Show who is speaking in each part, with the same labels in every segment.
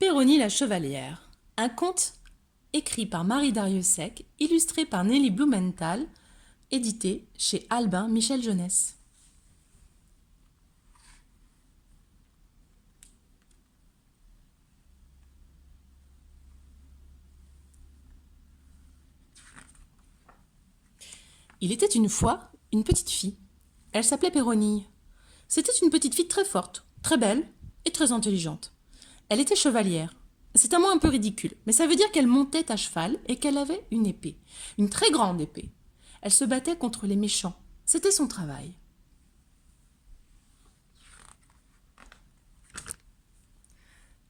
Speaker 1: Péronie la chevalière, un conte écrit par Marie Darrieussecq, illustré par Nelly Blumenthal, édité chez Albin Michel Jeunesse. Il était une fois une petite fille. Elle s'appelait Péronille. C'était une petite fille très forte, très belle et très intelligente. Elle était chevalière. C'est un mot un peu ridicule, mais ça veut dire qu'elle montait à cheval et qu'elle avait une épée, une très grande épée. Elle se battait contre les méchants. C'était son travail.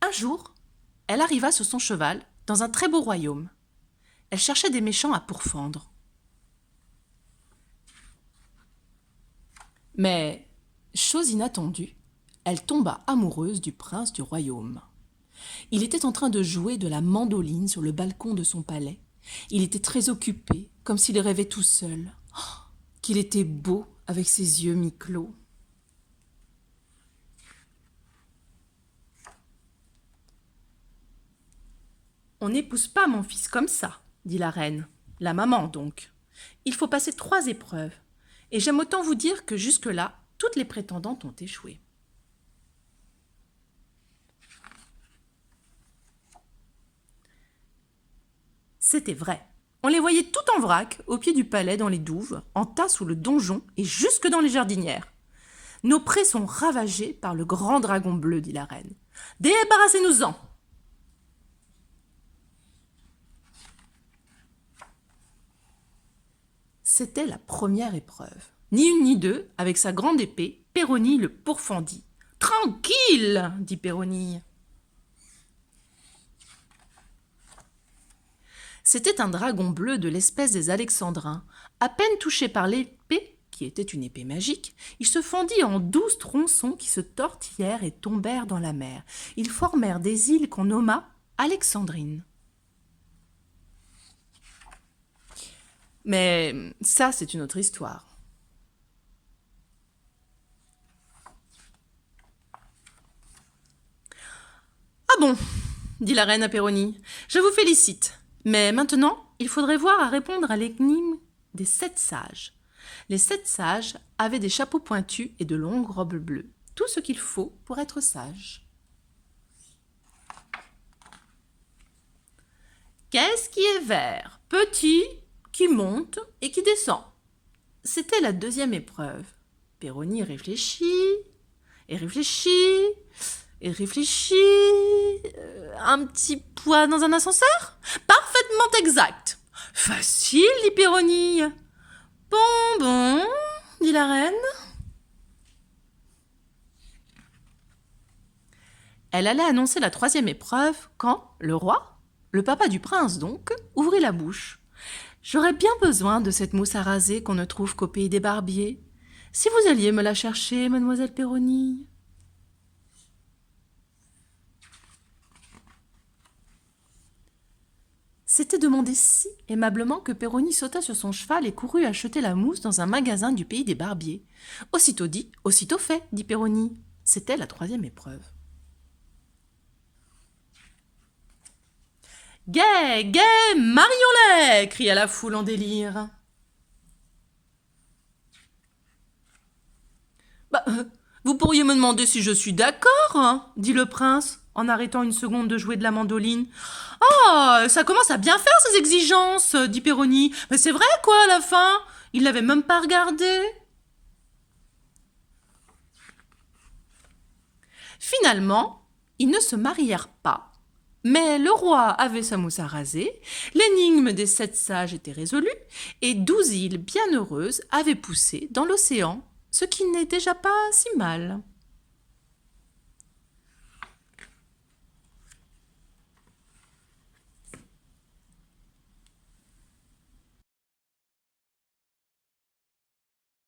Speaker 1: Un jour, elle arriva sur son cheval dans un très beau royaume. Elle cherchait des méchants à pourfendre. Mais, chose inattendue, elle tomba amoureuse du prince du royaume. Il était en train de jouer de la mandoline sur le balcon de son palais. Il était très occupé, comme s'il rêvait tout seul. Oh, qu'il était beau avec ses yeux mi-clos. On n'épouse pas mon fils comme ça, dit la reine, la maman donc. Il faut passer 3 épreuves. Et j'aime autant vous dire que jusque-là, toutes les prétendantes ont échoué. C'était vrai. On les voyait tout en vrac, au pied du palais, dans les douves, en tas sous le donjon et jusque dans les jardinières. Nos prés sont ravagés par le grand dragon bleu, dit la reine. Débarrassez-nous-en. C'était la première épreuve. Ni une ni deux, avec sa grande épée, Péronille le pourfendit. « Tranquille !» dit Péronille. C'était un dragon bleu de l'espèce des alexandrins. À peine touché par l'épée, qui était une épée magique, il se fendit en 12 tronçons qui se tortillèrent et tombèrent dans la mer. Ils formèrent des îles qu'on nomma Alexandrines. Mais ça, c'est une autre histoire. Ah bon, dit la reine à Péronille, je vous félicite. Mais maintenant, il faudrait voir à répondre à l'énigme des 7 sages. Les 7 sages avaient des chapeaux pointus et de longues robes bleues. Tout ce qu'il faut pour être sage. Qu'est-ce qui est vert, petit, qui monte et qui descend? C'était la 2e épreuve. Péronille réfléchit, et réfléchit, et réfléchit. Un petit poids dans un ascenseur? Parfaitement exact. Facile, dit Péronille. Bon, dit la reine. Elle allait annoncer la 3e épreuve quand le roi, le papa du prince donc, ouvrit la bouche. J'aurais bien besoin de cette mousse à raser qu'on ne trouve qu'au pays des barbiers. Si vous alliez me la chercher, mademoiselle Péronille. C'était demandé si aimablement que Péronille sauta sur son cheval et courut acheter la mousse dans un magasin du pays des barbiers. Aussitôt dit, aussitôt fait, dit Péronille. C'était la 3e épreuve. « Gai, gai, marions-les !» cria la foule en délire. « Vous pourriez me demander si je suis d'accord, hein, dit le prince, en arrêtant une seconde de jouer de la mandoline. « Oh, ça commence à bien faire, ces exigences, dit Péronille. Mais c'est vrai, quoi, à la fin. Il l'avait même pas regardé. » Finalement, ils ne se marièrent pas. Mais le roi avait sa mousse à raser, l'énigme des 7 sages était résolue, et 12 îles bien heureuses avaient poussé dans l'océan, ce qui n'est déjà pas si mal.